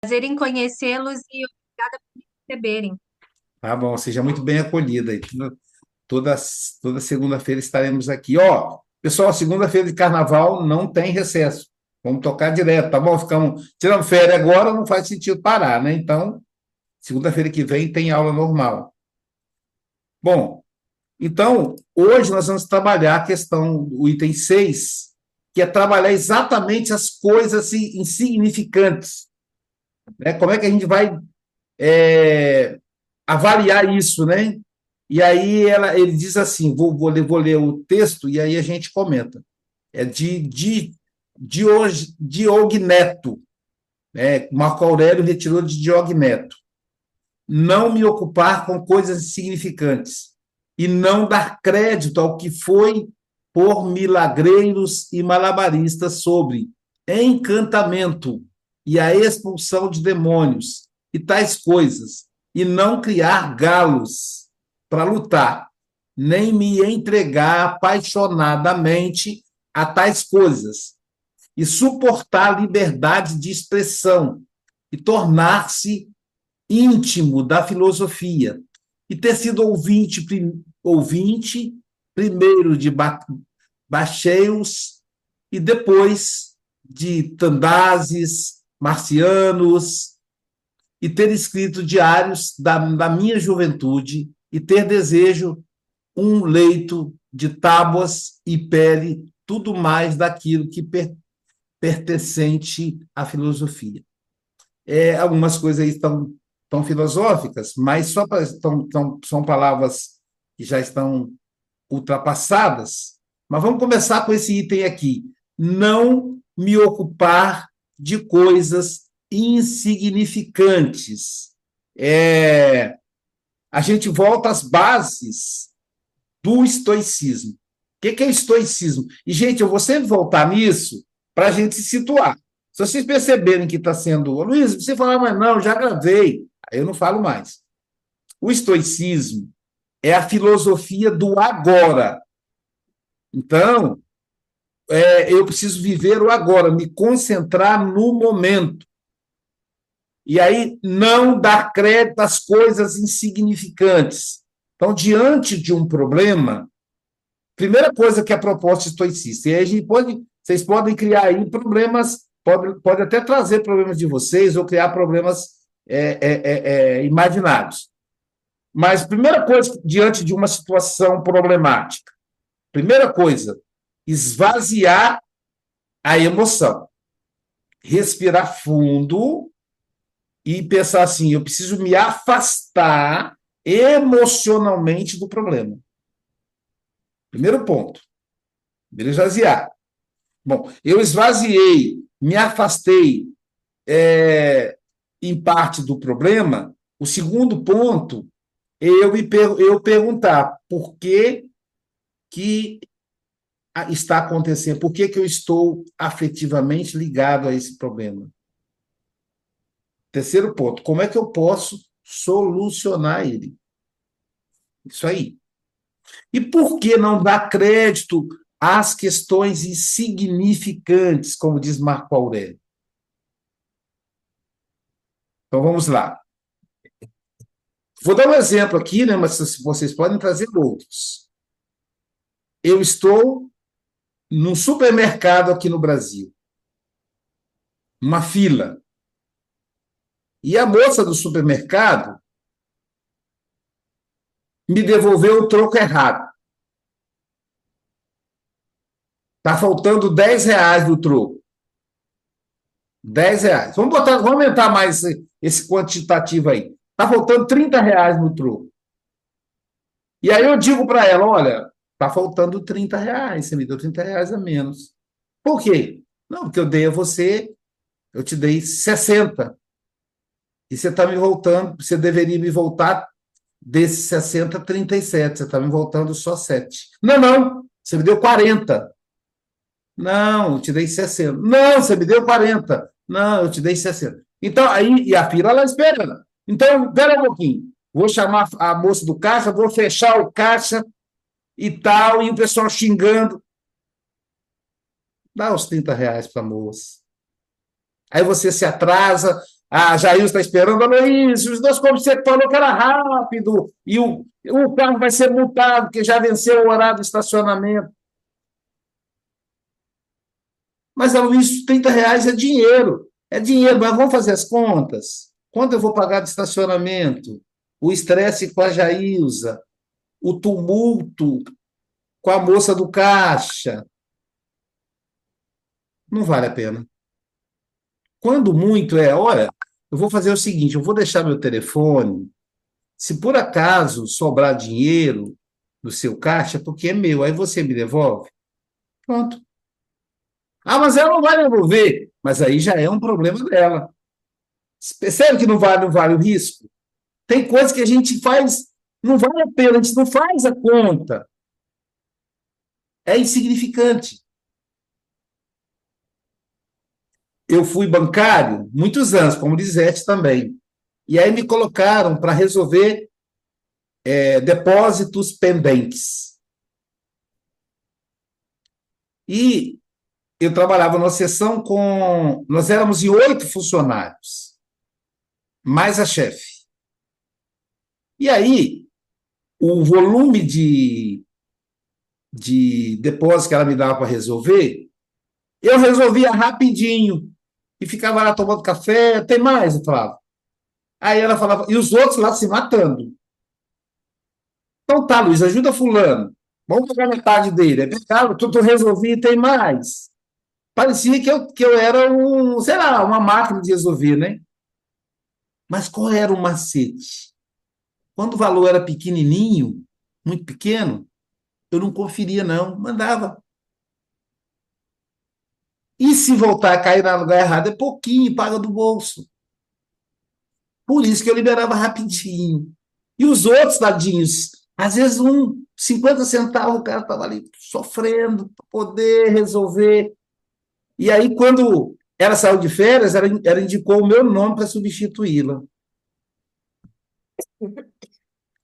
Prazer em conhecê-los e obrigada por me receberem. Tá bom, seja muito bem acolhida. E toda, toda segunda-feira estaremos aqui. Ó, pessoal, segunda-feira de carnaval não tem recesso. Vamos tocar direto, tá bom? Ficamos tirando férias agora, não faz sentido parar, né? Então, segunda-feira que vem tem aula normal. Bom, então, hoje nós vamos trabalhar a questão, o item 6, que é trabalhar exatamente as coisas assim, insignificantes, né? Como é que a gente vai avaliar isso, né? E aí ele diz assim, vou ler o texto e aí a gente comenta. É de Diogo Neto, né? Marco Aurélio retirou de Diogo Neto. Não me ocupar com coisas insignificantes e não dar crédito ao que foi por milagreiros e malabaristas sobre encantamento e a expulsão de demônios e tais coisas, e não criar galos para lutar, nem me entregar apaixonadamente a tais coisas, e suportar a liberdade de expressão e tornar-se íntimo da filosofia e ter sido ouvinte primeiro de Bacheus e depois de Tandazes, Marcianos, e ter escrito diários da minha juventude e ter desejo um leito de tábuas e pele, tudo mais daquilo que pertencente à filosofia. Algumas coisas aí estão tão filosóficas, mas são palavras que já estão ultrapassadas. Mas vamos começar com esse item aqui. Não me ocupar de coisas insignificantes. A gente volta às bases do estoicismo. O que é o estoicismo? E, gente, eu vou sempre voltar nisso para a gente se situar. Se vocês perceberem que está sendo. Luiz, você fala, mas não, já gravei. Aí eu não falo mais. O estoicismo é a filosofia do agora. Então, eu preciso viver o agora, me concentrar no momento. E aí, não dar crédito às coisas insignificantes. Então, diante de um problema, primeira coisa que é a proposta estoicista, e aí vocês podem criar aí problemas, pode até trazer problemas de vocês ou criar problemas imaginários. Mas, primeira coisa, diante de uma situação problemática, primeira coisa, esvaziar a emoção. Respirar fundo e pensar assim: eu preciso me afastar emocionalmente do problema. Primeiro ponto. Primeiro, esvaziar. Bom, eu esvaziei, me afastei em parte do problema. O segundo ponto é eu perguntar por que está acontecendo, por que eu estou afetivamente ligado a esse problema. Terceiro ponto, como é que eu posso solucionar ele? Isso aí. E por que não dar crédito às questões insignificantes, como diz Marco Aurélio? Então vamos lá. Vou dar um exemplo aqui, né, mas vocês podem trazer outros. Eu estou num supermercado aqui no Brasil, uma fila, e a moça do supermercado me devolveu o troco errado. Está faltando R$ 10 do troco. R$ 10. Vamos aumentar mais esse quantitativo aí. Está faltando R$ 30 no troco. E aí eu digo para ela: olha, está faltando R$ 30, você me deu R$ 30 a menos. Por quê? Não, porque eu dei a você, eu te dei 60. E você está me voltando, você deveria me voltar desses 60, 37. Você está me voltando só 7. Não, não, você me deu 40. Não, eu te dei 60. Não, você me deu 40. Não, eu te dei 60. Então, aí, e a fila lá esperando. Então, espera um pouquinho. Vou chamar a moça do caixa, vou fechar o caixa e tal, e o pessoal xingando. Dá os R$ 30 para a moça. Aí você se atrasa, A Jair está esperando, Aloysio, os dois como você falou que era rápido, e o carro vai ser multado, porque já venceu o horário de estacionamento. Mas, Aloysio, R$ 30 é dinheiro, mas vamos fazer as contas. Quanto eu vou pagar de estacionamento? O estresse com a Jailza, o tumulto com a moça do caixa. Não vale a pena. Quando muito olha, eu vou fazer o seguinte, eu vou deixar meu telefone, se por acaso sobrar dinheiro no seu caixa, porque é meu, aí você me devolve. Pronto. Ah, mas ela não vai devolver. Mas aí já é um problema dela. Percebe que não vale o risco? Tem coisas que a gente faz, não vale a pena, a gente não faz a conta. É insignificante. Eu fui bancário muitos anos, como Lisete também. E aí me colocaram para resolver depósitos pendentes. E eu trabalhava numa sessão com. Nós éramos em 8 funcionários, mais a chefe. E aí, o volume de depósito que ela me dava para resolver, eu resolvia rapidinho. E ficava lá tomando café, tem mais, eu falava. Aí ela falava, e os outros lá se matando. Então tá, Luiz, ajuda fulano. Vamos pegar metade dele. É claro, tu resolvi, tem mais. Parecia que eu era sei lá, uma máquina de resolver, né? Mas qual era o macete? Quando o valor era pequenininho, muito pequeno, eu não conferia, não, mandava. E se voltar a cair no lugar errado, é pouquinho, paga do bolso. Por isso que eu liberava rapidinho. E os outros, tadinhos, às vezes 50 centavos, o cara estava ali sofrendo para poder resolver. E aí, quando ela saiu de férias, ela indicou o meu nome para substituí-la.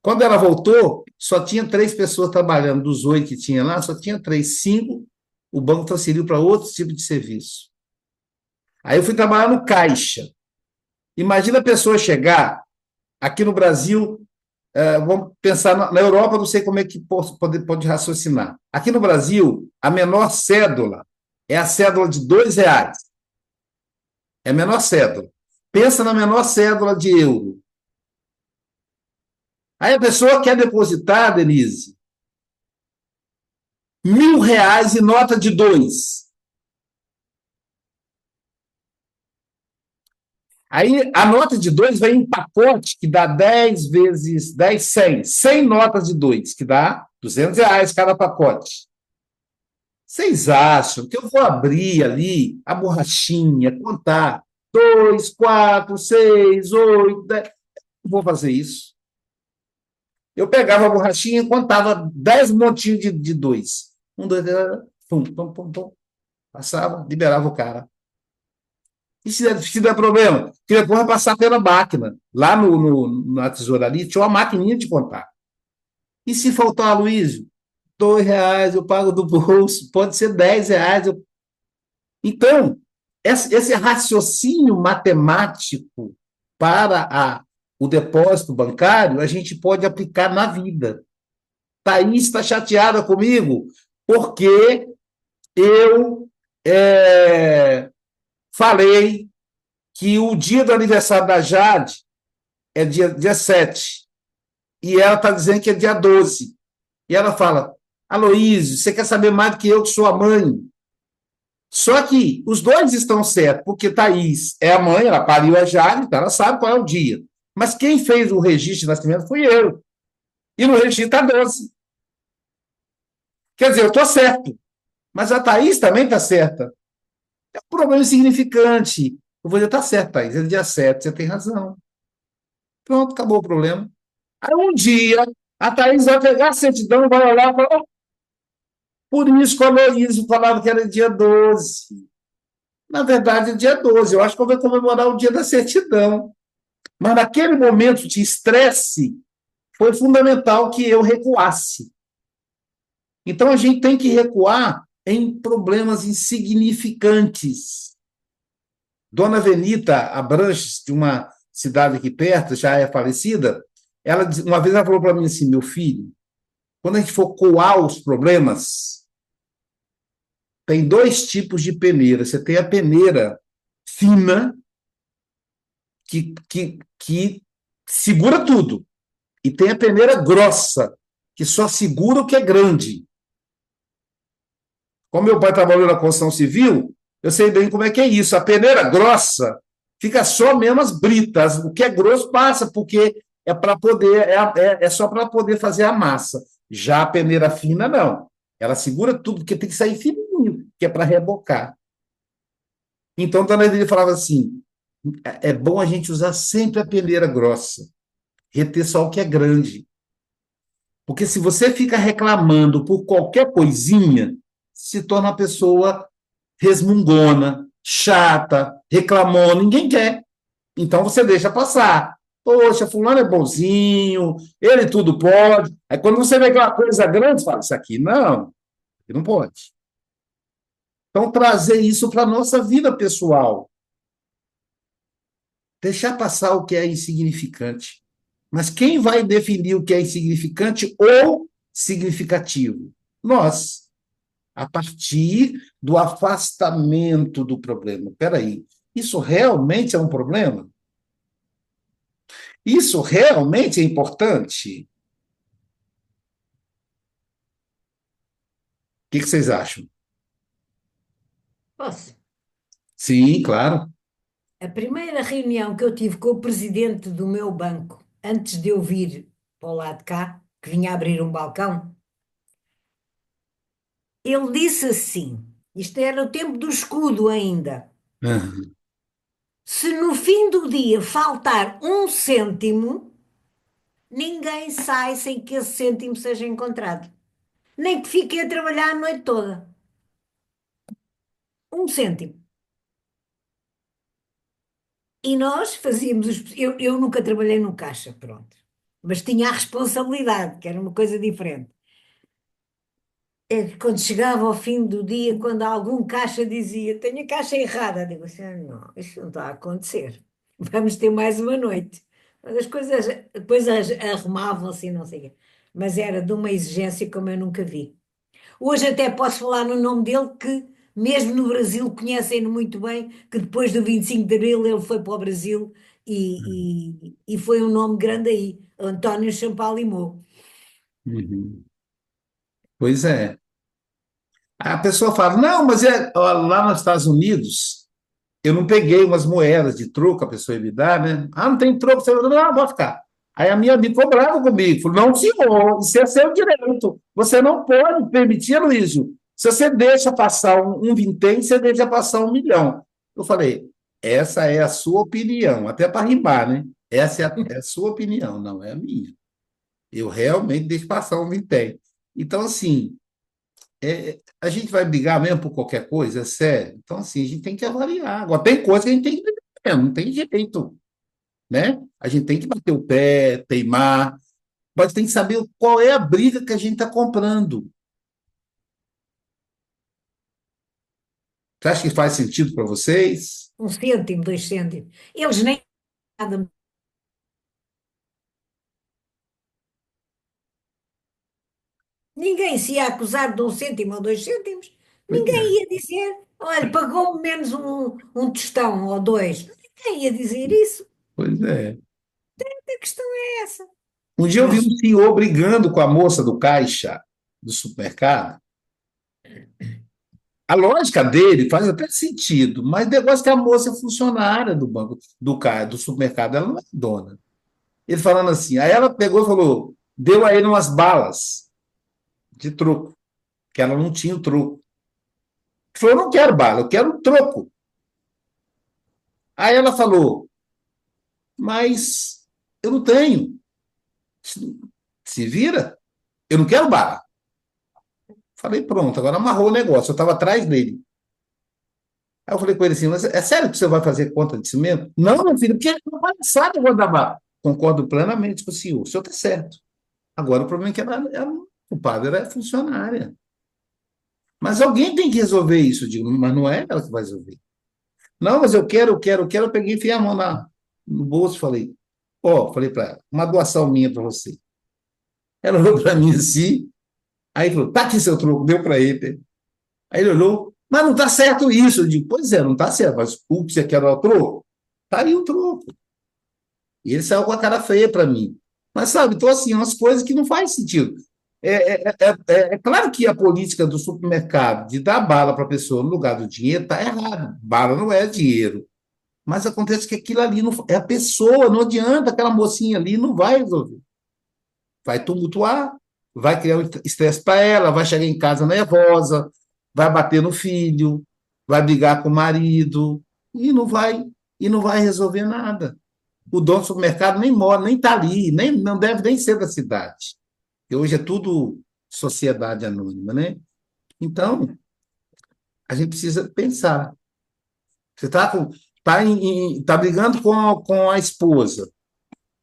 Quando ela voltou, só tinha 3 pessoas trabalhando, dos 8 que tinha lá, só tinha 3, 5, o banco transferiu para outro tipo de serviço. Aí eu fui trabalhar no caixa. Imagina a pessoa chegar aqui no Brasil, vamos pensar na Europa, não sei como é que pode raciocinar. Aqui no Brasil, a menor cédula é a cédula de R$ 2. É a menor cédula. Pensa na menor cédula de euro. Aí a pessoa quer depositar, Denise, R$ 1.000 em nota de 2. Aí a nota de 2 vem em pacote que dá 10 vezes 10, 100. 100 notas de 2, que dá R$ 200 cada pacote. Vocês acham que eu vou abrir ali a borrachinha, contar 2, 4, 6, 8, 10? Não vou fazer isso. Eu pegava a borrachinha e contava 10 montinhos de 2. 1, 2, 3, pum, pum, pum, pum. Passava, liberava o cara. E se der problema? Porque depois vai passar pela máquina. Lá na tesouraria tinha uma maquininha de contar. E se faltar, Luiz, R$ 2 eu pago do bolso, pode ser R$ 10. Então, esse raciocínio matemático para o depósito bancário, a gente pode aplicar na vida. Thaís está chateada comigo porque eu falei que o dia do aniversário da Jade é dia 7, e ela está dizendo que é dia 12. E ela fala, Aloysio, você quer saber mais do que eu, que sou a mãe? Só que os dois estão certos, porque Thaís é a mãe, ela pariu a Jade, então ela sabe qual é o dia. Mas quem fez o registro de nascimento fui eu. E no registro está 12. Quer dizer, eu estou certo. Mas a Thaís também está certa. É um problema insignificante. Eu vou dizer, está certo, Thaís, é dia 7, você tem razão. Pronto, acabou o problema. Aí um dia, a Thaís vai pegar a certidão, vai olhar e falar, por isso que o Aloysio falava que era dia 12. Na verdade, é dia 12. Eu acho que eu vou comemorar o dia da certidão. Mas naquele momento de estresse, foi fundamental que eu recuasse. Então, a gente tem que recuar em problemas insignificantes. Dona Venita Abranches, de uma cidade aqui perto, já é falecida, uma vez ela falou para mim assim, meu filho, quando a gente for coar os problemas, tem dois tipos de peneira. Você tem a peneira fina, que segura tudo, e tem a peneira grossa, que só segura o que é grande. Como meu pai trabalhou na construção civil, eu sei bem como é que é isso. A peneira grossa fica só mesmo as britas, o que é grosso passa, porque é para poder, é só para poder fazer a massa. Já a peneira fina, não. Ela segura tudo, porque tem que sair fininho, que é para rebocar. Então, Dona Edith falava assim: é bom a gente usar sempre a peneira grossa, reter só o que é grande. Porque se você fica reclamando por qualquer coisinha, se torna uma pessoa resmungona, chata, reclamona, ninguém quer. Então você deixa passar. Poxa, fulano é bonzinho, ele tudo pode. Aí quando você vê aquela coisa grande, você fala, isso aqui não, aqui não pode. Então trazer isso para a nossa vida pessoal. Deixar passar o que é insignificante. Mas quem vai definir o que é insignificante ou significativo? Nós, a partir do afastamento do problema. Espera aí, isso realmente é um problema? Isso realmente é importante? O que vocês acham? Posso? Sim, claro. A primeira reunião que eu tive com o presidente do meu banco, antes de eu vir para o lado de cá, que vinha abrir um balcão, ele disse assim: isto era o tempo do escudo ainda. Uhum. Se no fim do dia faltar um cêntimo, ninguém sai sem que esse cêntimo seja encontrado. Nem que fique a trabalhar a noite toda. Um cêntimo. E nós fazíamos. Eu nunca trabalhei no caixa, pronto. Mas tinha a responsabilidade, que era uma coisa diferente. É que quando chegava ao fim do dia, quando algum caixa dizia: tenho a caixa errada, eu digo assim: "Ah, não, isto não está a acontecer. Vamos ter mais uma noite." Mas as coisas depois arrumavam-se e não sei o quê. Mas era de uma exigência como eu nunca vi. Hoje até posso falar no nome dele, que mesmo no Brasil conhecem-no muito bem, que depois do 25 de Abril ele foi para o Brasil e foi um nome grande aí, António Champalimau. Uhum. Pois é. A pessoa fala, não, mas ó, lá nos Estados Unidos, eu não peguei umas moedas de troco, a pessoa ia me dar, né? Ah, não tem troco, você não, pode ficar. Aí a minha amiga ficou brava comigo, falou, não, senhor, isso é seu direito, você não pode permitir, Luísio. Se você deixa passar um vintém, você deixa passar 1 milhão. Eu falei, essa é a sua opinião, até para rimar, né? Essa é a sua opinião, não é a minha. Eu realmente deixo passar um vintém. Então, assim, a gente vai brigar mesmo por qualquer coisa, é sério. Então, assim, a gente tem que avaliar. Agora, tem coisa que a gente tem que brigar mesmo, não tem jeito, né? A gente tem que bater o pé, teimar, mas tem que saber qual é a briga que a gente está comprando. Você acha que faz sentido para vocês? Um cêntimo, dois cêntimos. Eles nem nada. Ninguém se ia acusar de um cêntimo ou dois cêntimos. Pois é, Ninguém ia dizer, olha, pagou-me menos um tostão ou dois. Ninguém ia dizer isso. pois é. A questão é essa. Um dia eu vi Mas um senhor brigando com a moça do caixa do supermercado. A lógica dele faz até sentido, mas o negócio é que a moça é funcionária do banco, do supermercado, ela não é dona. Ele falando assim, aí ela pegou e falou, deu a ele umas balas de troco, que ela não tinha o troco. Ele falou, eu não quero bala, eu quero troco. Aí ela falou, mas eu não tenho. Se vira, eu não quero bala. Falei, pronto, agora amarrou o negócio, eu estava atrás dele. Aí eu falei com ele assim, mas é sério que você vai fazer conta disso mesmo? Não, meu filho, porque não vai sabe quando dar bala. Concordo plenamente com o senhor está certo. Agora o problema é que o padre era funcionária. Mas alguém tem que resolver isso, digo, mas não é ela que vai resolver. Não, mas eu quero, eu quero, eu quero. Eu peguei e enfiei a mão no bolso e falei, ó, falei para ela, uma doação minha para você. Ela olhou para mim assim, aí falou, tá aqui seu troco, deu para ele. Aí ele olhou, mas não tá certo isso. Eu digo, pois é, não tá certo, mas o que você quer dar o troco? Tá aí o troco. E ele saiu com a cara feia para mim. Mas, sabe, então, assim, umas coisas que não faz sentido. É claro que a política do supermercado de dar bala para a pessoa no lugar do dinheiro está errado. Bala não é dinheiro. Mas acontece que aquilo ali não, é a pessoa, não adianta, aquela mocinha ali não vai resolver. Vai tumultuar, vai criar um estresse para ela, vai chegar em casa nervosa, vai bater no filho, vai brigar com o marido, e não vai resolver nada. O dono do supermercado nem mora, nem está ali, nem, não deve nem ser da cidade. Porque hoje é tudo sociedade anônima, né? Então, a gente precisa pensar. Você está tá brigando com a esposa.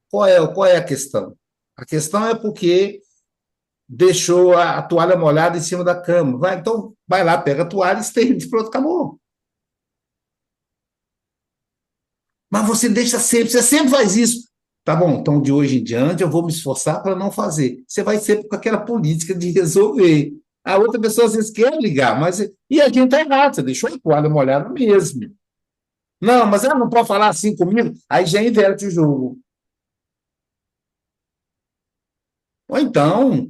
Qual é a questão? A questão é porque deixou a toalha molhada em cima da cama. Então, vai lá, pega a toalha e estende, pronto, acabou. Mas você sempre faz isso. Tá bom, então de hoje em diante eu vou me esforçar para não fazer. Você vai sempre com aquela política de resolver. A outra pessoa às vezes quer ligar, mas. E a gente está errado, você deixou a toalha molhada mesmo. Não, mas ela não pode falar assim comigo, aí já inverte o jogo. Ou então,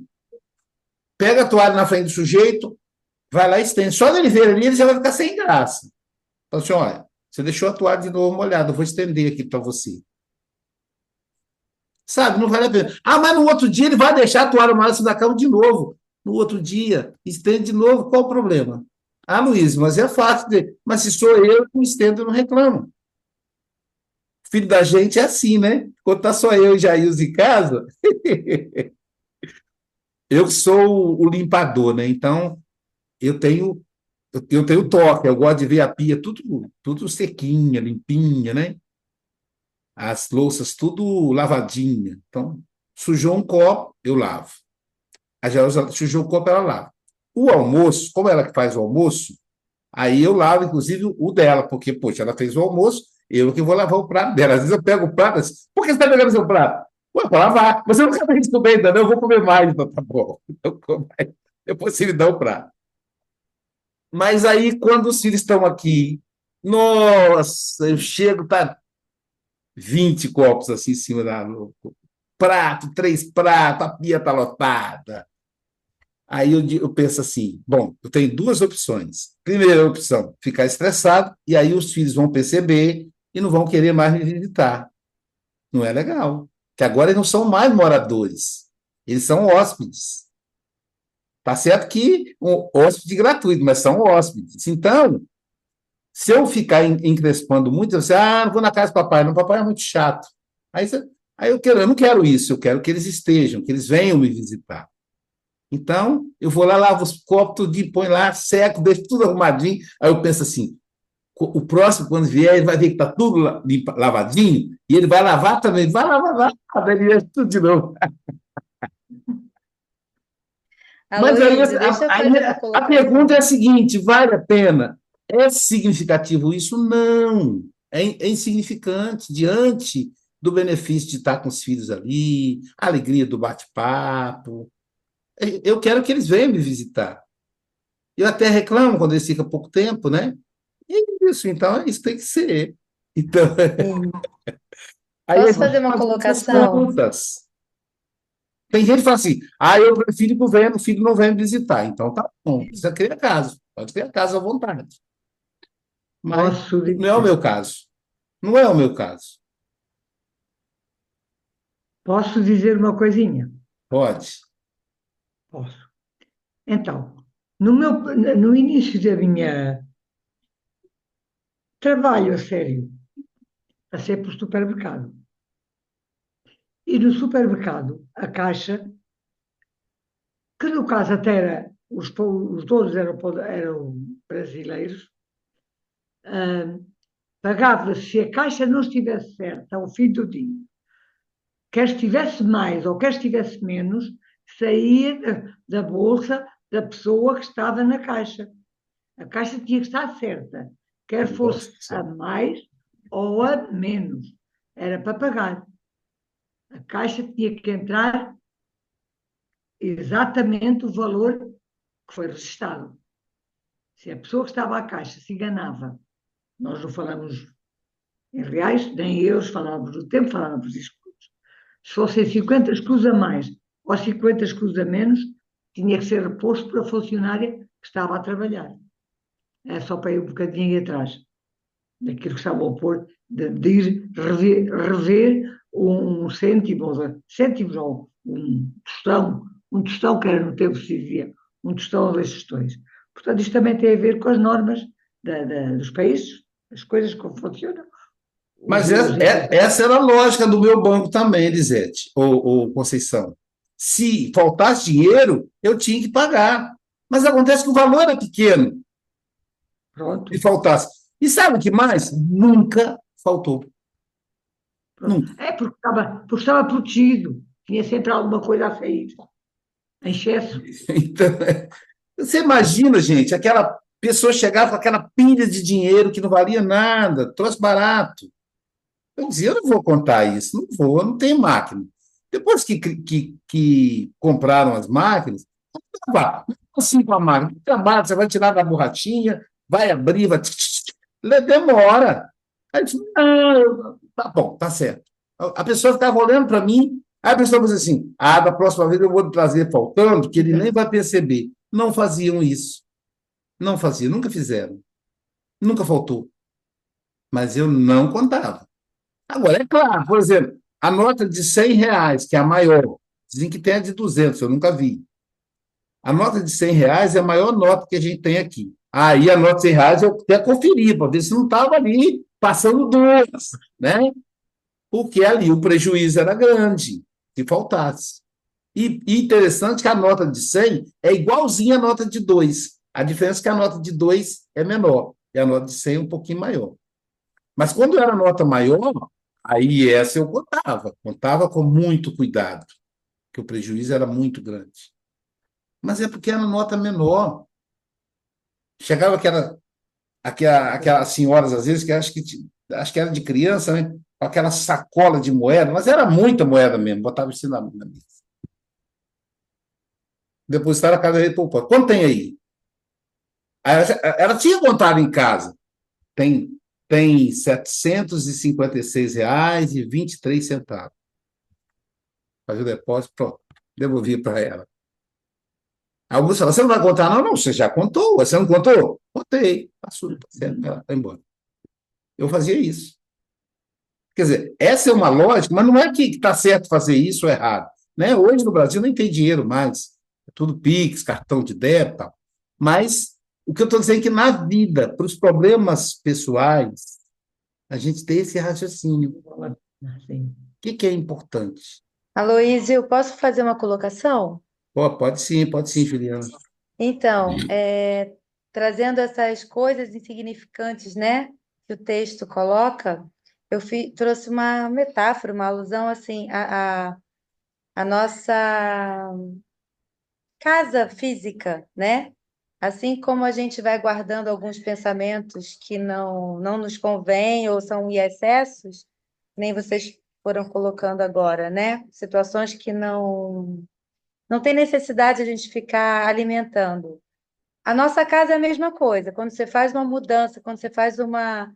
pega a toalha na frente do sujeito, vai lá e estende. Só dele ver ali, ele já vai ficar sem graça. Então, assim, olha, você deixou a toalha de novo molhada, eu vou estender aqui para você. Sabe, não vale a pena. Ah, mas no outro dia ele vai deixar a toalha molhada da cama de novo. No outro dia, estende de novo, qual o problema? Ah, Luiz, mas é fácil. Mas se sou eu que estendo, eu não reclamo. Filho da gente é assim, né? Quando tá só eu e Jair em casa, eu sou o limpador, né? Então, eu tenho eu tenho toque, eu gosto de ver a pia tudo sequinha, limpinha, né? As louças tudo lavadinha. Então, sujou um copo, eu lavo. A Jerusa sujou o copo, ela lava. O almoço, como ela que faz o almoço, aí eu lavo, inclusive, o dela, porque, poxa, ela fez o almoço, eu que vou lavar o prato dela. Às vezes eu pego o prato, assim, por que você está pegando seu prato? Ué, para lavar. Você não acabei de comer ainda, não, eu vou comer mais. Então, tá bom. Eu como mais. Depois você me dá o prato. Mas aí, quando os filhos estão aqui, nossa, eu chego, tá 20 copos assim em cima no prato, 3 pratos, a pia tá lotada. Aí eu penso assim: bom, eu tenho duas opções. Primeira opção, ficar estressado, e aí os filhos vão perceber e não vão querer mais me visitar. Não é legal. Que agora eles não são mais moradores, eles são hóspedes. Tá certo que um hóspede gratuito, mas são hóspedes. Então, se eu ficar encrespando muito, você, não vou na casa do papai, não, papai é muito chato. Aí, eu não quero isso, eu quero que eles estejam, que eles venham me visitar. Então, eu vou lá, lavo os copos, tudo, põe lá, seco, deixo tudo arrumadinho. Aí eu penso assim: o próximo, quando vier, ele vai ver que está tudo lavadinho, e ele vai lavar também, vai lavar, daí ele mexe tudo de novo. Mas aí, Aloísio, deixa eu fazer uma a pergunta é colocação. a seguinte: vale a pena? É significativo isso? Não. É insignificante diante do benefício de estar com os filhos ali, a alegria do bate-papo. Eu quero que eles venham me visitar. Eu até reclamo quando eles ficam pouco tempo, né? E isso, então, isso tem que ser. Então, Sim. aí a Posso gente fazer uma faz essas colocação? contas. Tem gente que fala assim: eu prefiro que o filho não venha me visitar. Então, tá bom, precisa criar casa. Pode criar casa à vontade. Mas Posso não é o dizer, meu caso. Não é o meu caso. posso dizer uma coisinha? Pode. Posso. Então, no início da minha trabalho a sério, a ser por supermercado. E no supermercado, a caixa, que no caso até era, os donos eram brasileiros, ah, pagava se a caixa não estivesse certa ao fim do dia, quer estivesse mais ou quer estivesse menos, saía da bolsa da pessoa que estava na caixa. A caixa tinha que estar certa. quer fosse Nossa. a mais ou a menos, era para pagar. A Caixa tinha que entrar exatamente o valor que foi registado. Se a pessoa que estava à Caixa se enganava, nós não falamos em reais, nem em euros, falávamos do tempo, falávamos em escudos. Se fossem 50 escudos a mais ou 50 escudos a menos, tinha que ser reposto para a funcionária que estava a trabalhar. É só para ir um bocadinho atrás daquilo que estavam a pôr, de ir rever um cêntimo, cêntimos ou um tostão que era no tempo que se dizia, um tostão ou 2 tostões. Portanto, isto também tem a ver com as normas dos países, as coisas como funcionam. Mas essa era a lógica do meu banco também, Elisete, ou Conceição. Se faltasse dinheiro, eu tinha que pagar. Mas acontece que o valor era pequeno Pronto, e faltasse. E sabe o que mais? Nunca faltou. pronto. Nunca. É porque estava protegido. Tinha sempre alguma coisa a sair. Em excesso. Então, você imagina, gente, aquela pessoa chegava com aquela pilha de dinheiro que não valia nada, trouxe barato. Eu dizia, eu não vou contar isso, não vou, eu não tenho máquina. Depois que compraram as máquinas, vá, assim com a máquina, trabalho, você vai tirar da borrachinha, vai abrir, vai. Demora. Aí eu disse, não, tá bom, tá certo. A pessoa ficava olhando para mim, aí a pessoa dizia assim: ah, da próxima vez eu vou trazer faltando, que ele nem vai perceber. Não faziam isso. Não faziam, nunca fizeram. Nunca faltou. Mas eu não contava. Agora, é claro, por exemplo, a nota de R$ 100, que é a maior, dizem que tem a de 200, eu nunca vi. A nota de R$ 100 é a maior nota que a gente tem aqui. Aí a nota de R$ 100 eu até conferi, para ver se não estava ali passando duas, né? Porque ali o prejuízo era grande, se faltasse. E interessante que a nota de 100 é igualzinha à nota de 2. A diferença é que a nota de 2 é menor e a nota de 100 é um pouquinho maior. Mas quando era nota maior, aí essa eu contava com muito cuidado, que o prejuízo era muito grande. Mas é porque era nota menor. Chegava aquelas senhoras, às vezes, que acho que era de criança, né? Com aquela sacola de moeda, mas era muita moeda mesmo, botava isso na mesa. Depositava a cada vez pouco. Quanto tem aí? Aí ela tinha contado em casa. Tem R$ 756,23. Fazia o depósito, pronto. Devolvia para ela. Alguns falam, você não vai contar? Não, não, você já contou. Você não contou? Contei. Passou, tá certo, ela vai embora. Eu fazia isso. Quer dizer, essa é uma lógica, mas não é que está certo fazer isso ou errado. Né? Hoje no Brasil nem tem dinheiro mais. É tudo Pix, cartão de débito. Tal. Mas o que eu estou dizendo é que na vida, para os problemas pessoais, a gente tem esse raciocínio. O Assim. que é importante? Aloísio, posso fazer uma colocação? Oh, pode sim, Juliana. Então, trazendo essas coisas insignificantes, né, que o texto coloca, eu trouxe uma metáfora, uma alusão, assim, a nossa casa física, né? Assim como a gente vai guardando alguns pensamentos que não nos convêm ou são em excessos, nem vocês foram colocando agora, né? Situações que não tem necessidade de a gente ficar alimentando. A nossa casa é a mesma coisa. Quando você faz uma mudança, quando você faz uma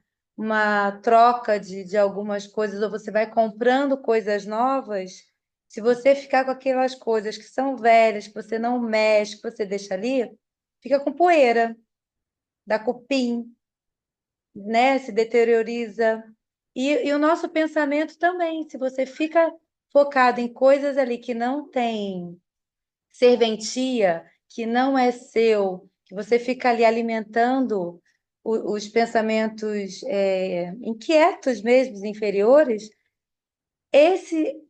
troca de algumas coisas, ou você vai comprando coisas novas, se você ficar com aquelas coisas que são velhas, que você não mexe, que você deixa ali, fica com poeira, dá cupim, né? Se deterioriza. E o nosso pensamento também, se você fica focado em coisas ali que não tem serventia, que não é seu, que você fica ali alimentando os pensamentos inquietos mesmo, inferiores,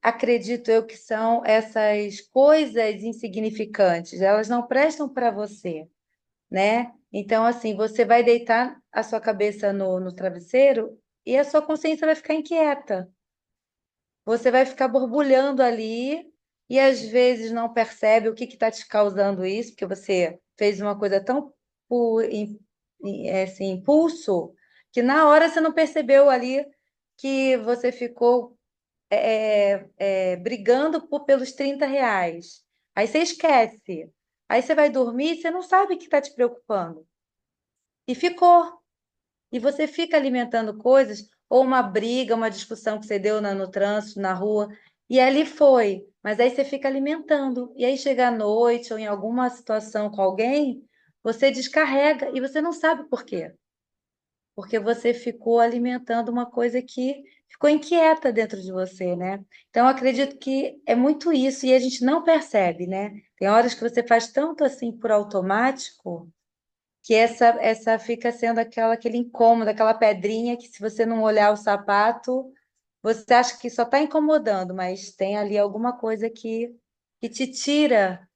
acredito eu, que são essas coisas insignificantes, elas não prestam para você, né? Então, assim, você vai deitar a sua cabeça no travesseiro e a sua consciência vai ficar inquieta. Você vai ficar borbulhando ali e às vezes não percebe o que está te causando isso, porque você fez uma coisa tão por assim, impulso que na hora você não percebeu ali que você ficou brigando pelos R$ 30. Aí você esquece. Aí você vai dormir e você não sabe o que está te preocupando. E ficou. E você fica alimentando coisas, ou uma briga, uma discussão que você deu no trânsito, na rua, e ali foi. Mas aí você fica alimentando. E aí chega à noite, ou em alguma situação com alguém, você descarrega e você não sabe por quê. Porque você ficou alimentando uma coisa que ficou inquieta dentro de você, né? Então, eu acredito que é muito isso, e a gente não percebe, né? Tem horas que você faz tanto assim por automático que essa fica sendo aquele incômodo, aquela pedrinha que, se você não olhar o sapato, você acha que só está incomodando, mas tem ali alguma coisa que te tira,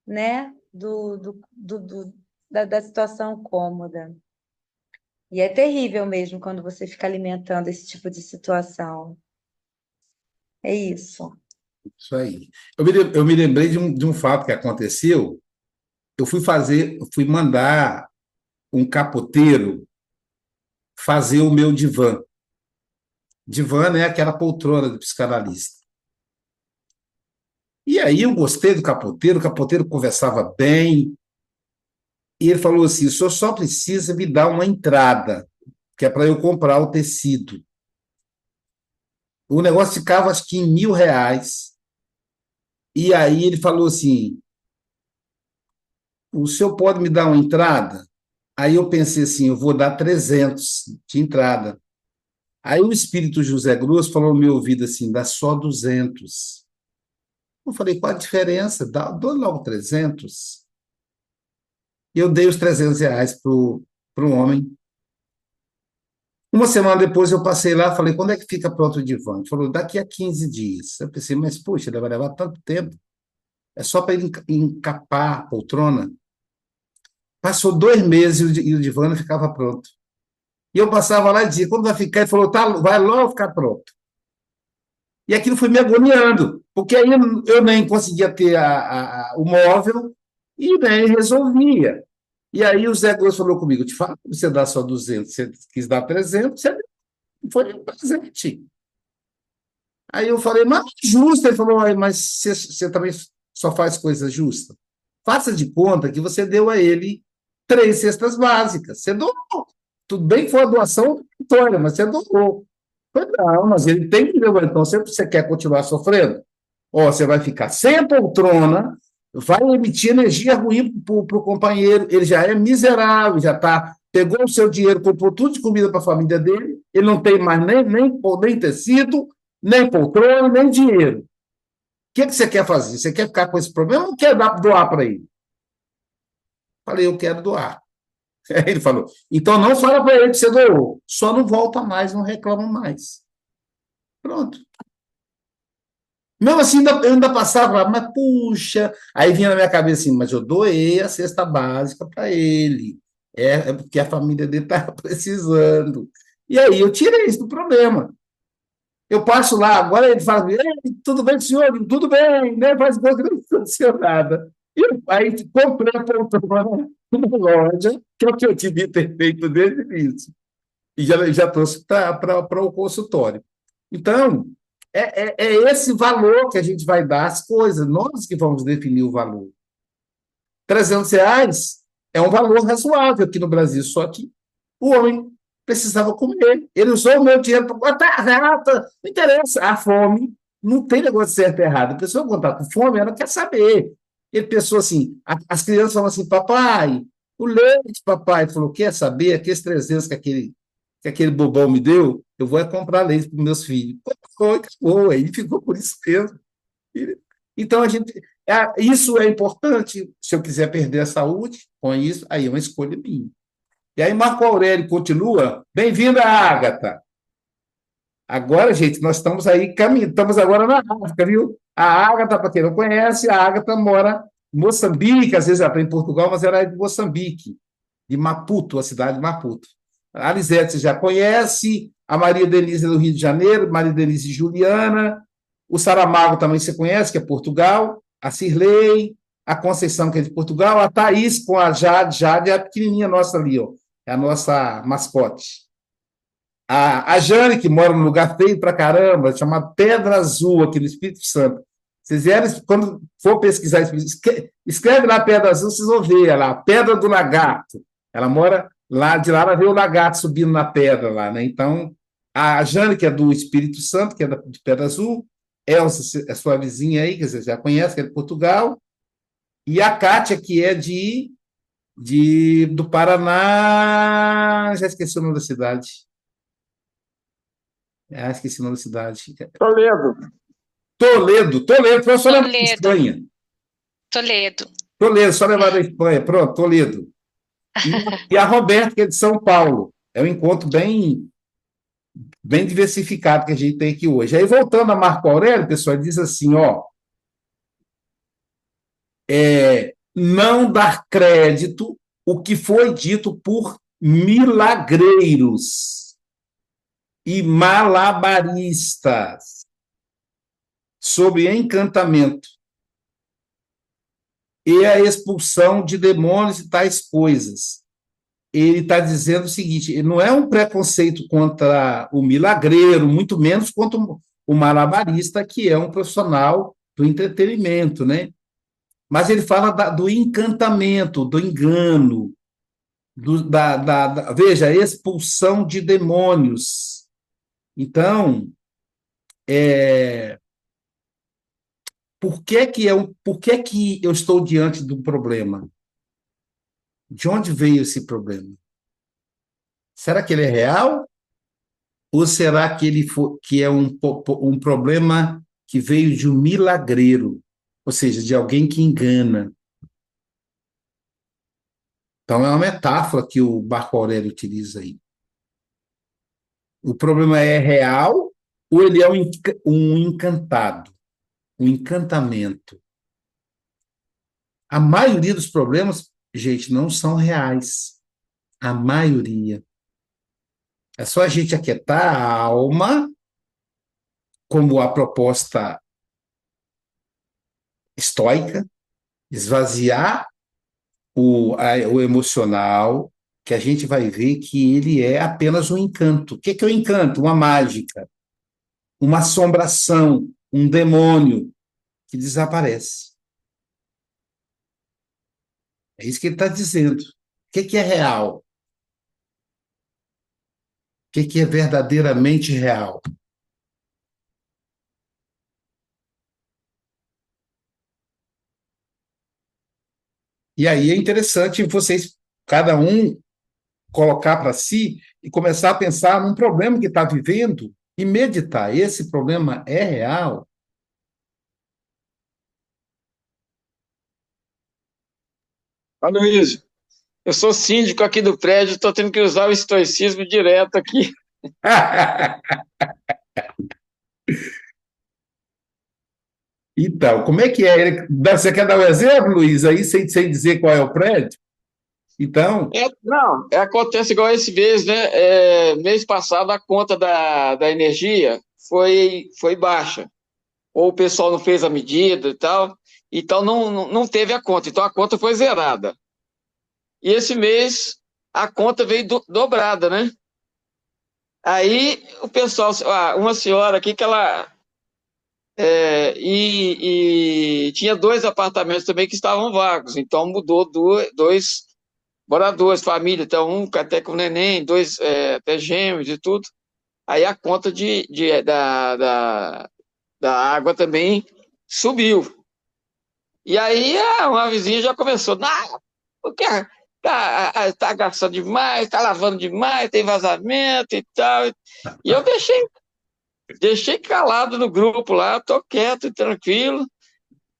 né, da situação cômoda. E é terrível mesmo quando você fica alimentando esse tipo de situação. É isso. Isso aí. Eu me lembrei de um fato que aconteceu. Eu fui mandar um capoteiro fazer o meu divã. Divã, né, aquela poltrona do psicanalista. E aí eu gostei do capoteiro, o capoteiro conversava bem, e ele falou assim: o senhor só precisa me dar uma entrada, que é para eu comprar o tecido. O negócio ficava, acho que, em R$ 1.000. E aí ele falou assim: o senhor pode me dar uma entrada? Aí eu pensei assim: eu vou dar 300 de entrada. Aí o espírito José Grosso falou no meu ouvido assim: dá só 200. Eu falei: qual a diferença? Dou logo 300. E eu dei os R$ 300 para o homem. Uma semana depois eu passei lá, falei: quando é que fica pronto o divã? Ele falou: daqui a 15 dias. Eu pensei: mas, poxa, ele vai levar tanto tempo. É só para ele encapar a poltrona. Passou 2 meses e o divã não ficava pronto. E eu passava lá e dizia: quando vai ficar? Ele falou: tá, vai logo ficar pronto. E aquilo foi me agoniando, porque aí eu nem conseguia ter o móvel e nem resolvia. E aí o Zé Grosso falou comigo: te falo, você dá só 200, você quis dar 300, você foi um presente. Aí eu falei: mas justo. Ele falou: mas você também só faz coisas justas. Faça de conta que você deu a ele 3 cestas básicas. Você doou. Tudo bem que foi uma doação vitória, mas você doou. Eu falei: não, mas ele tem que levar. Então, se você quer continuar sofrendo, ó, você vai ficar sem a poltrona, vai emitir energia ruim para o companheiro, ele já é miserável, já tá, pegou o seu dinheiro, comprou tudo de comida para a família dele, ele não tem mais nem tecido, nem poltrona, nem dinheiro. O que você quer fazer? Você quer ficar com esse problema ou quer doar para ele? Falei: eu quero doar. Aí ele falou: então não fala para ele que você doou, só não volta mais, não reclama mais. Pronto. Mesmo assim, eu ainda passava, mas puxa. Aí vinha na minha cabeça assim: mas eu doei a cesta básica para ele. É porque a família dele estava precisando. E aí eu tirei isso do problema. Eu passo lá, agora ele fala: tudo bem, senhor? Tudo bem, né? Faz coisa que não aconteceu nada. E aí comprei a poltrona numa loja, que é o que eu devia ter feito desde o início. E já trouxe para o consultório. Então, é esse valor que a gente vai dar às coisas, nós que vamos definir o valor. R$ 300 é um valor razoável aqui no Brasil, só que o homem precisava comer. Ele usou o meu dinheiro para botar rata. Não interessa. A fome não tem negócio de certo e errado. A pessoa, quando está com fome, ela quer saber. Ele pensou assim: as crianças falam assim: papai, o leite, papai. Ele falou: quer saber? Aqueles 300 que aquele bobão me deu, eu vou comprar leite para meus filhos. Foi, acabou. Aí ficou por isso mesmo. Então, isso é importante. Se eu quiser perder a saúde com isso, aí é uma escolha minha. E aí Marco Aurélio continua: bem-vinda, Ágata. Agora, gente, nós estamos aí caminhando, estamos agora na África, viu? A Ágata, para quem não conhece, a Ágata mora em Moçambique, às vezes ela está em Portugal, mas ela é de Moçambique, de Maputo, a cidade de Maputo. A Lisete você já conhece, a Maria Denise é do Rio de Janeiro, Maria Denise Juliana, o Saramago também você conhece, que é Portugal, a Cirlei, a Conceição, que é de Portugal, a Thaís com a Jade é a pequenininha nossa ali, ó, é a nossa mascote. A Jane, que mora num lugar feio pra caramba, chamado Pedra Azul, aqui no Espírito Santo. Vocês vierem, quando for pesquisar, escreve lá Pedra Azul, vocês vão ver lá, Pedra do Lagarto. Ela mora lá, de lá ela vê o lagarto subindo na pedra lá, né? Então, a Jane, que é do Espírito Santo, que é de Pedra Azul, Elsa, é sua vizinha aí, que você já conhece, que é de Portugal, e a Kátia, que é do Paraná, já esqueci o nome da cidade. Esqueci o nome da cidade. Toledo. Toledo, foi só levar da Toledo, Espanha. Toledo. Toledo, só levar da Espanha. Pronto, Toledo. E a Roberta, que é de São Paulo. É um encontro bem diversificado que a gente tem aqui hoje. Aí, voltando a Marco Aurélio, pessoal, ele diz assim, ó, não dar crédito o que foi dito por milagreiros e malabaristas sobre encantamento e a expulsão de demônios e tais coisas. Ele está dizendo o seguinte, não é um preconceito contra o milagreiro, muito menos contra o malabarista, que é um profissional do entretenimento, né? Mas ele fala do encantamento, do engano, veja, expulsão de demônios. Então, por que que eu estou diante do problema? De onde veio esse problema? Será que ele é real? Ou será que que é um problema que veio de um milagreiro? Ou seja, de alguém que engana? Então, é uma metáfora que o Marco Aurélio utiliza aí. O problema é real ou ele é um encantado, um encantamento? A maioria dos problemas, gente, não são reais. A maioria. É só a gente aquietar a alma, como a proposta estoica, esvaziar o emocional, que a gente vai ver que ele é apenas um encanto. O que é o encanto? Uma mágica, uma assombração, um demônio que desaparece. É isso que ele está dizendo. O que é real? O que é verdadeiramente real? E aí é interessante vocês, cada um, colocar para si e começar a pensar num problema que está vivendo e meditar. Esse problema é real? Aloysio, eu sou síndico aqui do prédio, estou tendo que usar o estoicismo direto aqui. Então, como é que é? Você quer dar um exemplo, Luiz, aí, sem dizer qual é o prédio? Então, Não, acontece igual esse mês, né? Mês passado a conta da energia foi baixa. Ou o pessoal não fez a medida e tal, então não teve a conta. Então a conta foi zerada. E esse mês a conta veio dobrada, né? Aí o pessoal, uma senhora aqui que ela. E tinha dois apartamentos também que estavam vagos, então mudou dois moradores, família, então um até com neném, dois até gêmeos e tudo. Aí a conta da água também subiu. E aí uma vizinha já começou, não, porque tá gastando demais, tá lavando demais, tem vazamento e tal. E eu deixei calado no grupo lá, tô quieto e tranquilo.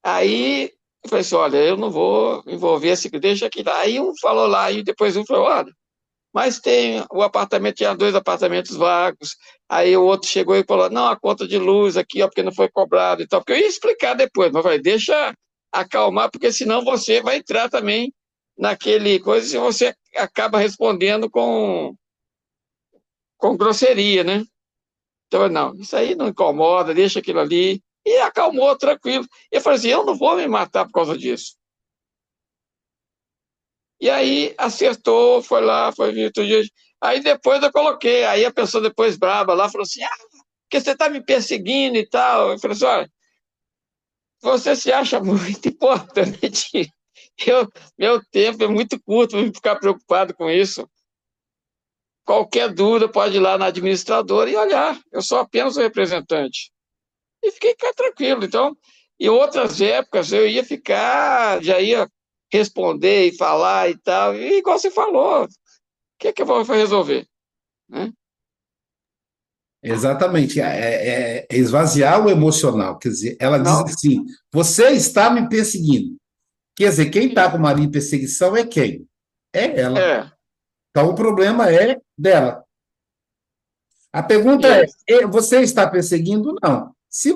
Aí eu falei assim, olha, eu não vou envolver esse, deixa aqui lá. Aí um falou lá, e depois um falou, olha, mas o apartamento tinha dois apartamentos vagos. Aí o outro chegou e falou, não, a conta de luz aqui, ó, porque não foi cobrado e tal. Porque eu ia explicar depois, mas eu falei, deixa acalmar, porque senão você vai entrar também naquele coisa e você acaba respondendo com grosseria, né? Então, não, isso aí não incomoda, deixa aquilo ali. E acalmou, tranquilo. E eu falei assim, eu não vou me matar por causa disso. E aí acertou, foi lá, foi vir outro dia. Aí depois eu coloquei, aí a pessoa depois braba lá falou assim, porque você está me perseguindo e tal. Eu falei assim, olha, você se acha muito importante. Meu tempo é muito curto para ficar preocupado com isso. Qualquer dúvida pode ir lá na administradora e olhar. Eu sou apenas o representante. E fiquei tranquilo. Então, em outras épocas, eu ia ficar, já ia responder e falar e tal. E igual você falou, o que é que eu vou resolver? Né? Exatamente, é esvaziar o emocional. Quer dizer, ela diz Não, assim: você está me perseguindo. Quer dizer, quem está com Maria em perseguição é quem? É ela. é, Então o problema é dela. A pergunta é: isso, você está perseguindo? Não. Se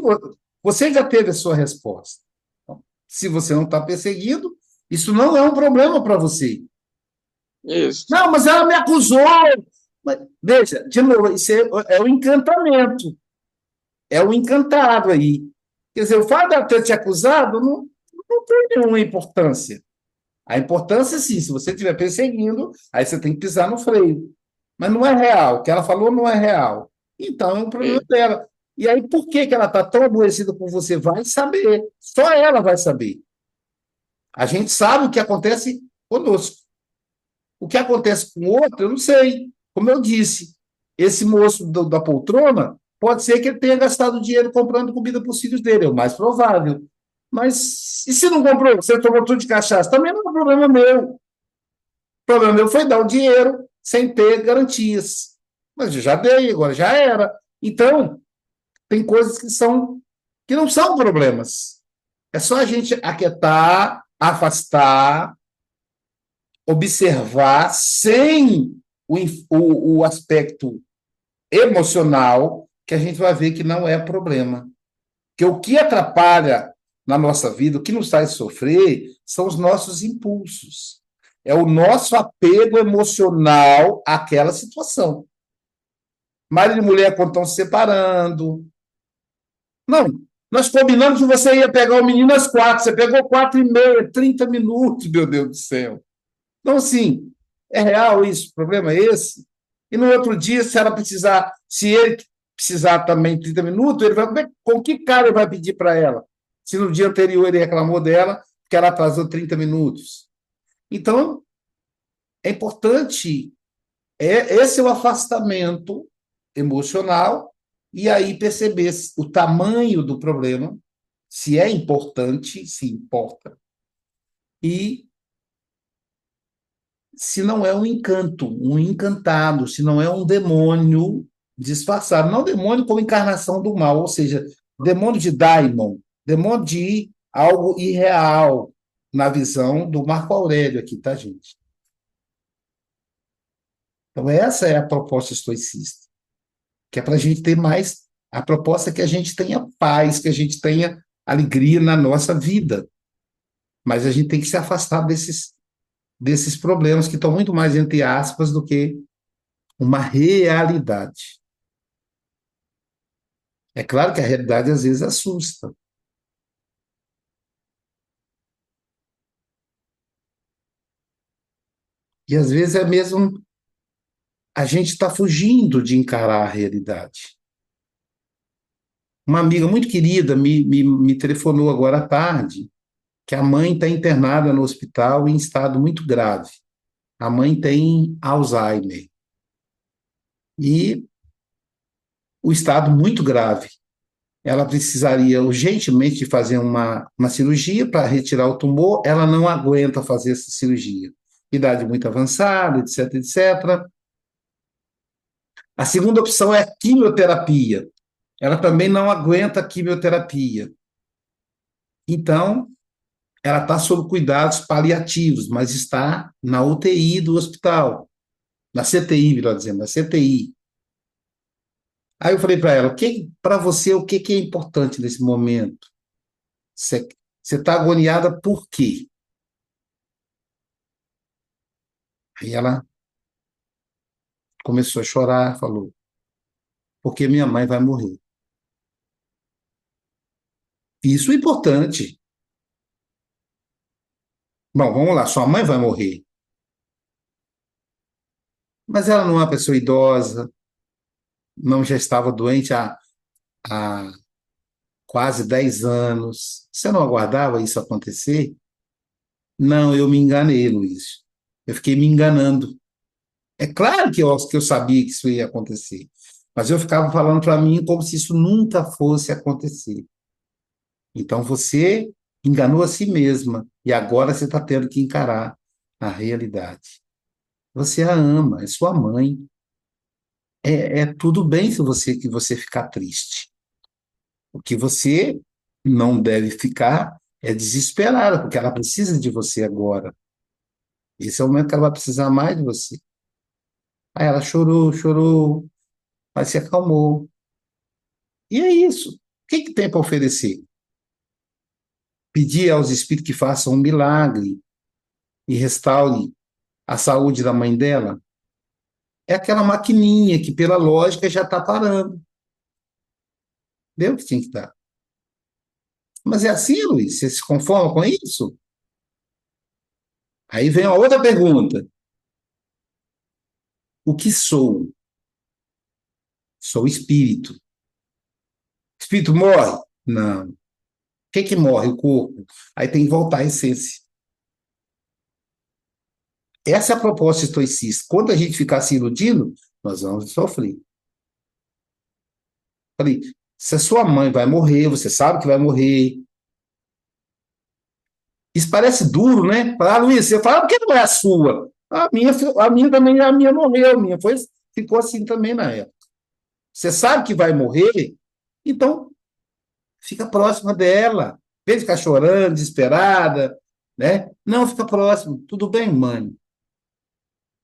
você já teve a sua resposta. Então, se você não está perseguindo, isso não é um problema para você. isso. Não, mas ela me acusou. Mas, veja, de novo, isso é o encantamento. É o encantado aí. Quer dizer, o fato de ela ter te acusado não tem nenhuma importância. A importância, sim, se você estiver perseguindo, aí você tem que pisar no freio. Mas não é real. O que ela falou não é real. Então é um problema Isso. dela. E aí, por que ela está tão aborrecida com você? Vai saber. Só ela vai saber. A gente sabe o que acontece conosco. O que acontece com o outro, eu não sei. Como eu disse, esse moço da poltrona, pode ser que ele tenha gastado dinheiro comprando comida para os filhos dele, é o mais provável. Mas e se não comprou? Você tomou tudo de cachaça? Também não é problema meu. O problema meu foi dar o dinheiro sem ter garantias. Mas eu já dei, agora já era. Então, tem coisas que não são problemas. É só a gente aquietar, afastar, observar sem o aspecto emocional, que a gente vai ver que não é problema. Que o que atrapalha na nossa vida, o que nos faz sofrer, são os nossos impulsos. É o nosso apego emocional àquela situação. Marido e mulher, quando estão se separando. Não, nós combinamos que você ia pegar o menino às 4, você pegou 4h30, 30 minutos, meu Deus do céu. Então, assim, é real isso, o problema é esse. E no outro dia, se ela precisar, se ele precisar também 30 minutos, ele vai, com que cara ele vai pedir para ela? Se no dia anterior ele reclamou dela, que ela atrasou 30 minutos. Então, é importante, esse é o afastamento emocional, e aí perceber o tamanho do problema, se é importante, se importa, e se não é um encanto, um encantado, se não é um demônio disfarçado, não demônio como encarnação do mal, ou seja, demônio de daimon, demônio de algo irreal, na visão do Marco Aurélio aqui, tá, gente? Então, essa é a proposta estoicista, que é para a gente ter mais, a proposta é que a gente tenha paz, que a gente tenha alegria na nossa vida, mas a gente tem que se afastar desses problemas que estão muito mais entre aspas do que uma realidade. É claro que a realidade às vezes assusta. E às vezes é mesmo a gente está fugindo de encarar a realidade. Uma amiga muito querida me telefonou agora à tarde que a mãe está internada no hospital em estado muito grave. A mãe tem Alzheimer. E o estado muito grave. Ela precisaria urgentemente de fazer uma cirurgia para retirar o tumor, ela não aguenta fazer essa cirurgia. Idade muito avançada, etc, etc. A segunda opção é a quimioterapia. Ela também não aguenta a quimioterapia. Então, ela está sob cuidados paliativos, mas está na UTI do hospital, na CTI, melhor dizendo, na CTI. Aí eu falei para ela, para você, o que é importante nesse momento? Você está agoniada por quê? Aí ela começou a chorar, falou, porque minha mãe vai morrer. Isso é importante. Bom, vamos lá, sua mãe vai morrer. Mas ela não é uma pessoa idosa, não já estava doente há quase 10 anos. Você não aguardava isso acontecer? Não, eu me enganei, Luiz. Eu fiquei me enganando. É claro que eu sabia que isso ia acontecer, mas eu ficava falando para mim como se isso nunca fosse acontecer. Então você enganou a si mesma e agora você está tendo que encarar a realidade. Você a ama, é sua mãe. É tudo bem se você ficar triste. O que você não deve ficar é desesperada, porque ela precisa de você agora. Esse é o momento que ela vai precisar mais de você. Aí ela chorou, chorou, mas se acalmou. E é isso. O que tem para oferecer? Pedir aos espíritos que façam um milagre e restaure a saúde da mãe dela? É aquela maquininha que, pela lógica, já está parando. Deu o que tinha que dar. Mas é assim, Luiz? Você se conforma com isso? Aí vem a outra pergunta. O que sou? Sou espírito. Espírito morre? Não. O que morre? O corpo. Aí tem que voltar à essência. Essa é a proposta estoicista. Quando a gente ficar se iludindo, nós vamos sofrer. Falei, se a sua mãe vai morrer, você sabe que vai morrer. Isso parece duro, né? Ah, Luiz, você fala, por que não é a sua? A minha também, a minha morreu, a minha ficou assim também na época. Você sabe que vai morrer, então fica próxima dela. Em vez de ficar chorando, desesperada, né? Não, fica próximo. Tudo bem, mãe?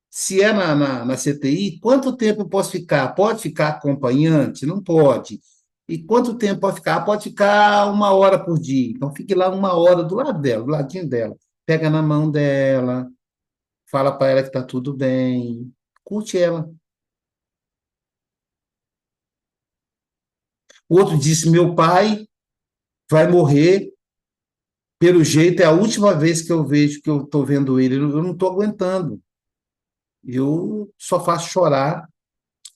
Se é na CTI, quanto tempo eu posso ficar? Pode ficar acompanhante? Não pode. E quanto tempo pode ficar? Pode ficar 1 hora por dia. Então, fique lá 1 hora do lado dela, do ladinho dela. Pega na mão dela, fala para ela que está tudo bem. Curte ela. O outro disse: meu pai vai morrer, pelo jeito é a última vez que eu vejo que eu estou vendo ele. Eu não estou aguentando. Eu só faço chorar.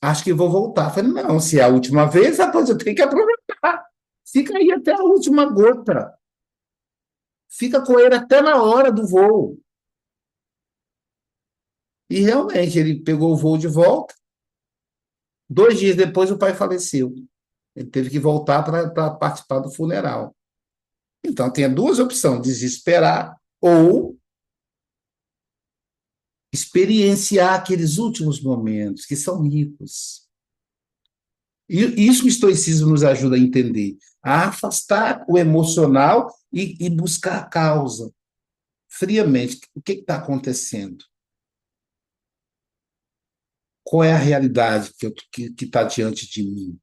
Acho que vou voltar. Falei, não, se é a última vez, rapaz, eu tenho que aproveitar. Fica aí até a última gota. Fica com ele até na hora do voo. E realmente, ele pegou o voo de volta. 2 dias depois, o pai faleceu. Ele teve que voltar para participar do funeral. Então, tem duas opções: desesperar ou experienciar aqueles últimos momentos, que são ricos. E isso o estoicismo nos ajuda a entender, a afastar o emocional e buscar a causa, friamente. O que está acontecendo? Qual é a realidade que está diante de mim?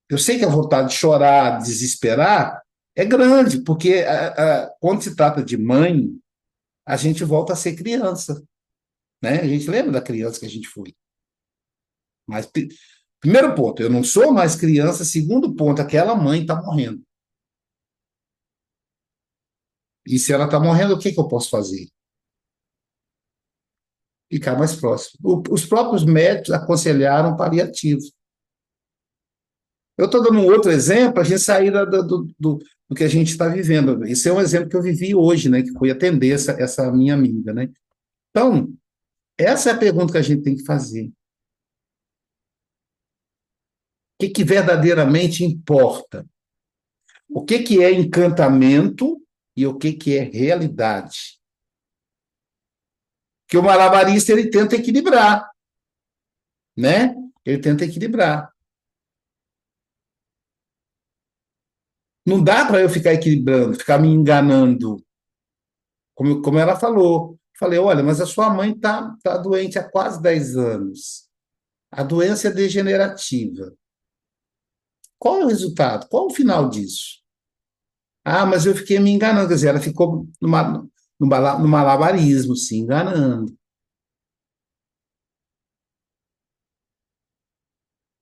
Eu sei que a vontade de chorar, desesperar, é grande, porque quando se trata de mãe, a gente volta a ser criança, né? A gente lembra da criança que a gente foi. Mas, primeiro ponto, eu não sou mais criança. Segundo ponto, aquela mãe está morrendo. E se ela está morrendo, o que eu posso fazer? Ficar mais próximo. Os próprios médicos aconselharam paliativo. Eu estou dando um outro exemplo, a gente sair do que a gente está vivendo. Esse é um exemplo que eu vivi hoje, né, que foi atender essa minha amiga. Né? Então, essa é a pergunta que a gente tem que fazer. O que verdadeiramente importa? O que é encantamento e o que é realidade? Que o malabarista ele tenta equilibrar, né? Ele tenta equilibrar. Não dá para eu ficar equilibrando, ficar me enganando, como ela falou. Falei, olha, mas a sua mãe tá doente há quase 10 anos. A doença é degenerativa. Qual é o resultado? Qual é o final disso? Ah, mas eu fiquei me enganando. Quer dizer, ela ficou no malabarismo, se enganando.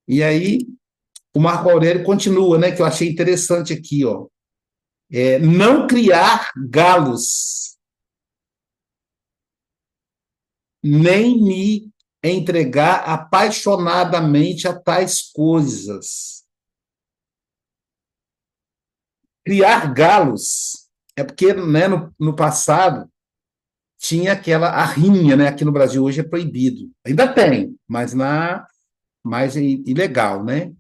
E aí, o Marco Aurélio continua, né, que eu achei interessante aqui, ó. Não criar galos. nem me entregar apaixonadamente a tais coisas. Criar galos é porque, né, no passado tinha aquela a rinha, né? Aqui no Brasil hoje é proibido. Ainda tem, mas mais ilegal, né?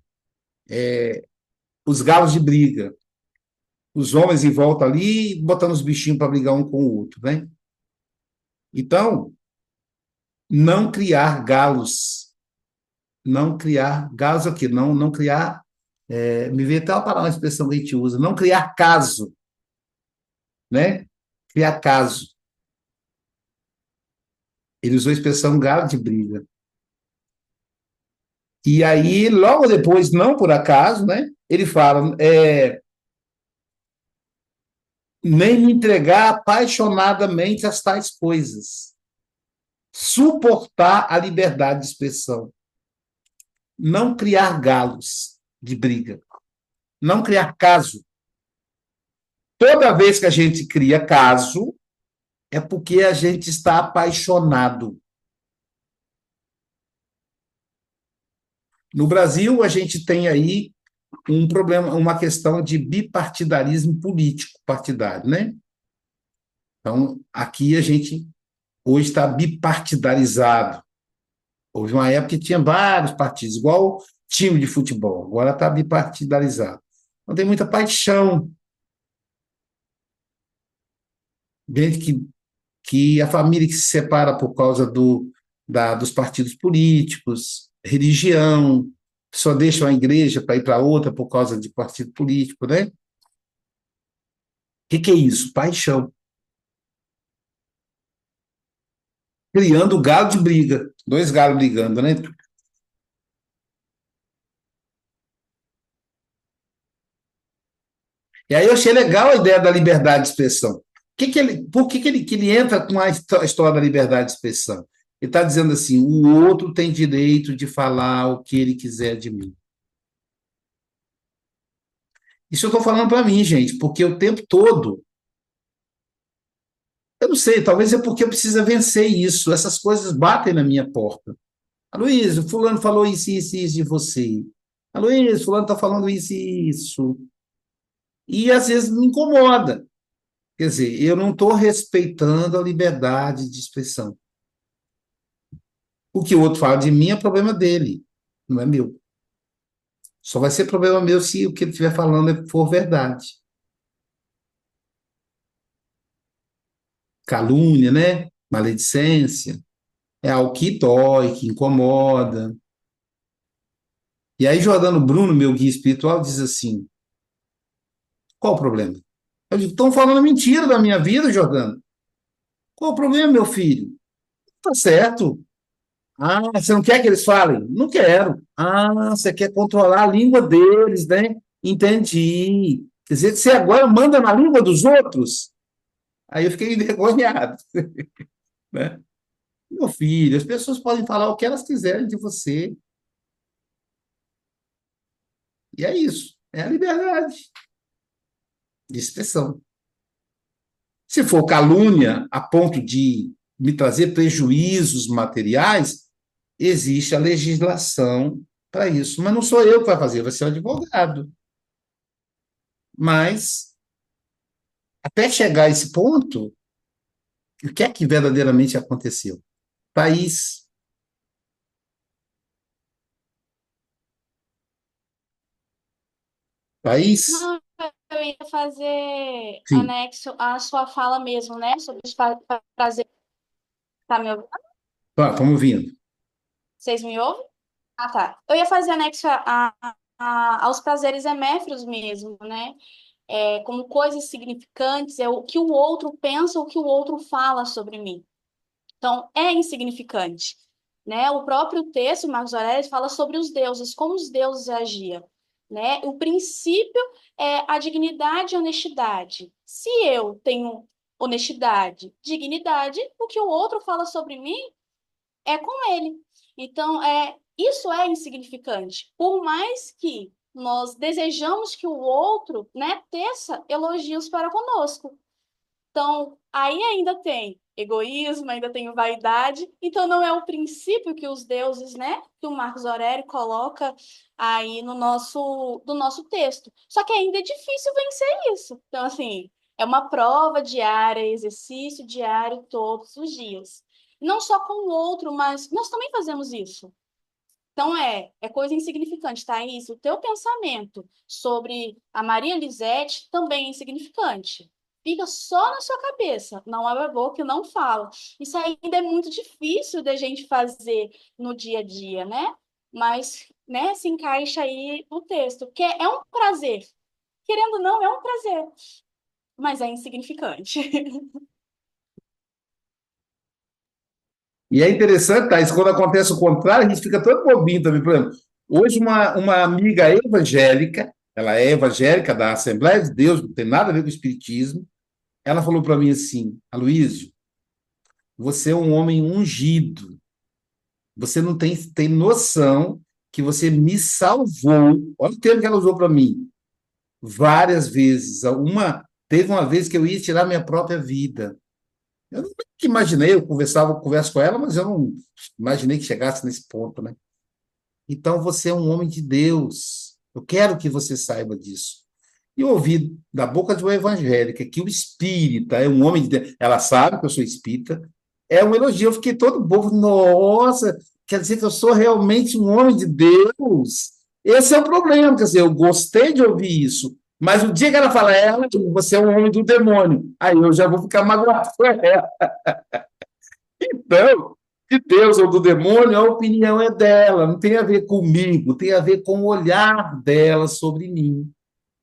Os galos de briga, os homens em volta ali botando os bichinhos para brigar um com o outro, né? Então, não criar galos, não criar galos aqui, não criar, me veio até uma expressão que a gente usa, não criar caso, né? Criar caso. Ele usou a expressão galo de briga. E aí, logo depois, não por acaso, né? Ele fala, nem me entregar apaixonadamente às tais coisas. Suportar a liberdade de expressão. Não criar galos de briga. Não criar caso. Toda vez que a gente cria caso, é porque a gente está apaixonado. No Brasil, a gente tem aí um problema, uma questão de bipartidarismo político partidário, né? Então, aqui a gente hoje está bipartidarizado. Houve uma época que tinha vários partidos, igual time de futebol, agora está bipartidarizado. Então, tem muita paixão. Gente que a família que se separa por causa dos partidos políticos, religião, só deixam a igreja para ir para outra por causa de partido político, né? O que é isso? Paixão. Criando galo de briga. Dois galos brigando, né? E aí eu achei legal a ideia da liberdade de expressão. Por que ele entra com a história da liberdade de expressão? Ele está dizendo assim: o outro tem direito de falar o que ele quiser de mim. Isso eu estou falando para mim, gente, porque o tempo todo, eu não sei, talvez é porque eu preciso vencer isso. Essas coisas batem na minha porta. Aloysio, fulano falou isso de você. Aloysio, fulano está falando isso e isso. E às vezes me incomoda. Quer dizer, eu não estou respeitando a liberdade de expressão. O que o outro fala de mim é problema dele, não é meu. Só vai ser problema meu se o que ele estiver falando for verdade. Calúnia, né? Maledicência. É algo que dói, que incomoda. E aí, Jordano Bruno, meu guia espiritual, diz assim: qual o problema? Eu digo: estão falando mentira da minha vida, Jordano. Qual o problema, meu filho? Tá certo. Ah, você não quer que eles falem? Não quero. Ah, você quer controlar a língua deles, né? Entendi. Quer dizer, você agora manda na língua dos outros? Aí eu fiquei envergonhado, né? Meu filho, as pessoas podem falar o que elas quiserem de você. E é isso. É a liberdade de expressão. Se for calúnia a ponto de me trazer prejuízos materiais, existe a legislação para isso. Mas não sou eu que vai fazer, vai ser o advogado. Mas, até chegar a esse ponto, o que é que verdadeiramente aconteceu? País. País? Não, eu ia fazer Sim. anexo à sua fala mesmo, né? Sobre os prazeres. Tá me ouvindo? Estamos ouvindo. Vocês me ouvem? Ah, tá. Eu ia fazer anexo aos prazeres efêmeros mesmo, né? Como coisas significantes, é o que o outro pensa, o que o outro fala sobre mim. Então, é insignificante, né? O próprio texto, Marcos Aurélio, fala sobre os deuses, como os deuses agiam, né? O princípio é a dignidade e a honestidade. Se eu tenho honestidade, dignidade, o que o outro fala sobre mim é com ele. Então, isso é insignificante. Por mais que nós desejamos que o outro, né, teça elogios para conosco. Então, aí ainda tem egoísmo, ainda tenho vaidade. Então, não é o princípio que os deuses, né, que o Marcos Aurélio coloca aí do nosso texto. Só que ainda é difícil vencer isso. Então, assim, é uma prova diária, exercício diário todos os dias. Não só com o outro, mas nós também fazemos isso. Então, é coisa insignificante, Thaís. O teu pensamento sobre a Maria Lisete também é insignificante. Fica só na sua cabeça, não abre a boca e não fala. Isso ainda é muito difícil da gente fazer no dia a dia, né? Mas, né, se encaixa aí no texto, que é um prazer. Querendo ou não, é um prazer, mas é insignificante. E é interessante, Thaís, quando acontece o contrário, a gente fica todo bobinho também. Por exemplo, hoje uma amiga evangélica, ela é evangélica da Assembleia de Deus, não tem nada a ver com o Espiritismo, ela falou para mim assim: Aloísio, você é um homem ungido, você não tem noção que você me salvou. Olha o termo que ela usou para mim, várias vezes. Teve uma vez que eu ia tirar minha própria vida. Eu nunca imaginei, eu converso com ela, mas eu não imaginei que chegasse nesse ponto, né? Então você é um homem de Deus. Eu quero que você saiba disso. E eu ouvi da boca de uma evangélica que o espírita é um homem de Deus. Ela sabe que eu sou espírita. É um elogio. Eu fiquei todo bobo. Nossa, quer dizer que eu sou realmente um homem de Deus. Esse é o problema. Quer dizer, eu gostei de ouvir isso. Mas o dia que ela fala, você é um homem do demônio. Aí eu já vou ficar magoado com ela. Então, de Deus ou do demônio, a opinião é dela, não tem a ver comigo, tem a ver com o olhar dela sobre mim.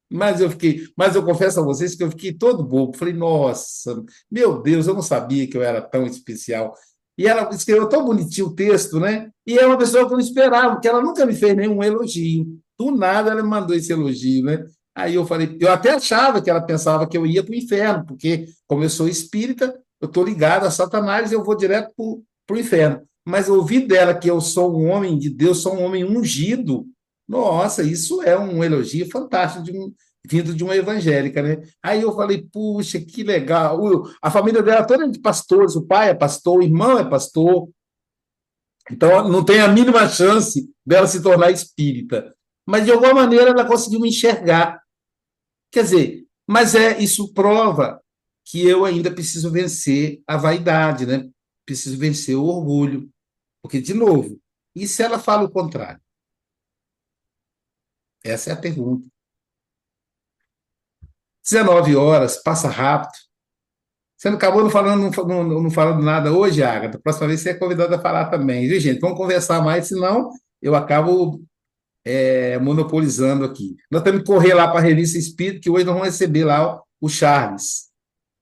Mas eu confesso a vocês que eu fiquei todo bobo. Falei, nossa, meu Deus, eu não sabia que eu era tão especial. E ela escreveu tão bonitinho o texto, né? E é uma pessoa que eu não esperava, porque ela nunca me fez nenhum elogio. Do nada ela me mandou esse elogio, né? Aí eu falei, eu até achava que ela pensava que eu ia para o inferno, porque como eu sou espírita, eu estou ligado a Satanás e eu vou direto para o inferno. Mas ouvir dela que eu sou um homem de Deus, sou um homem ungido, nossa, isso é um elogio fantástico vindo de uma evangélica, né? Aí eu falei, puxa, que legal. A família dela toda é de pastores, o pai é pastor, o irmão é pastor, então não tem a mínima chance dela se tornar espírita. Mas de alguma maneira ela conseguiu me enxergar. Quer dizer, mas isso prova que eu ainda preciso vencer a vaidade, né? Preciso vencer o orgulho. Porque, de novo, e se ela fala o contrário? Essa é a pergunta. 19 horas, passa rápido. Você não acabou não falando nada hoje, Agatha? Próxima vez você é convidada a falar também. Viu, gente? Vamos conversar mais, senão eu acabo monopolizando aqui. Nós temos que correr lá para a Revista Espírito, que hoje nós vamos receber lá o Charles.